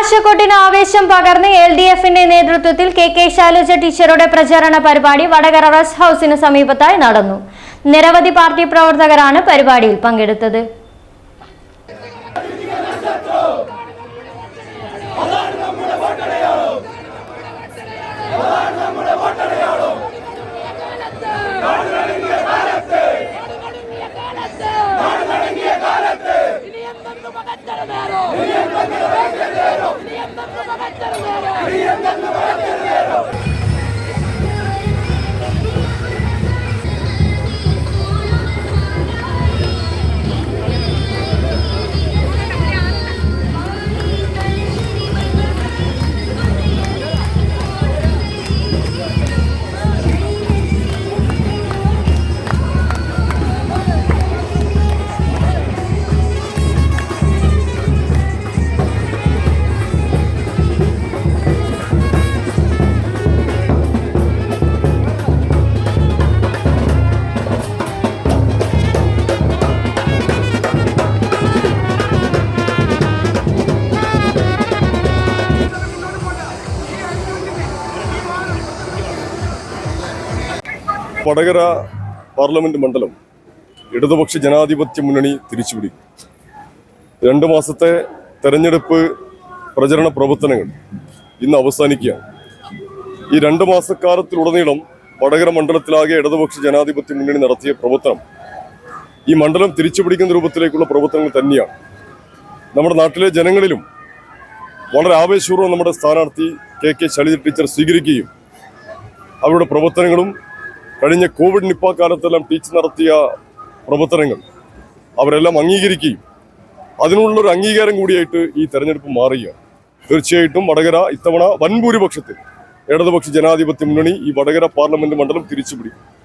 തമാശക്കൊട്ടിന് ആവേശം പകർന്ന് LDFന്റെ നേതൃത്വത്തിൽ കെ ശൈലജ ടീച്ചറുടെ പ്രചാരണ പരിപാടി വടകര റെസ്റ്റ് ഹൌസിന് സമീപത്തായി നടന്നു. നിരവധി പാർട്ടി പ്രവർത്തകരാണ് പരിപാടിയിൽ പങ്കെടുത്തത്. വടകര പാർലമെന്റ് മണ്ഡലം ഇടതുപക്ഷ ജനാധിപത്യ മുന്നണി തിരിച്ചുപിടിക്കും. 2 മാസത്തെ തെരഞ്ഞെടുപ്പ് പ്രചരണ പ്രവർത്തനങ്ങൾ ഇന്ന് അവസാനിക്കുകയാണ്. ഈ 2 മാസക്കാലത്തിലുടനീളം വടകര മണ്ഡലത്തിലാകെ ഇടതുപക്ഷ ജനാധിപത്യ മുന്നണി നടത്തിയ പ്രവർത്തനം ഈ മണ്ഡലം തിരിച്ചുപിടിക്കുന്ന രൂപത്തിലേക്കുള്ള പ്രവർത്തനങ്ങൾ തന്നെയാണ്. നമ്മുടെ നാട്ടിലെ ജനങ്ങളിലും വളരെ ആവേശപൂർവ്വം നമ്മുടെ സ്ഥാനാർത്ഥി കെ ശൈലജ ടീച്ചർ സ്വീകരിക്കുകയും അവരുടെ പ്രവർത്തനങ്ങളും കഴിഞ്ഞ കോവിഡ് നിപ്പ കാലത്തെല്ലാം ടീച്ചർ നടത്തിയ പ്രവർത്തനങ്ങൾ അവരെല്ലാം അംഗീകരിക്കുകയും അതിനുള്ളൊരു അംഗീകാരം കൂടിയായിട്ട് ഈ തെരഞ്ഞെടുപ്പ് മാറുകയാണ്. തീർച്ചയായിട്ടും വടകര ഇത്തവണ വൻഭൂരിപക്ഷത്തിൽ ഇടതുപക്ഷ ജനാധിപത്യ മുന്നണി ഈ വടകര പാർലമെന്റ് മണ്ഡലം തിരിച്ചുപിടിക്കും.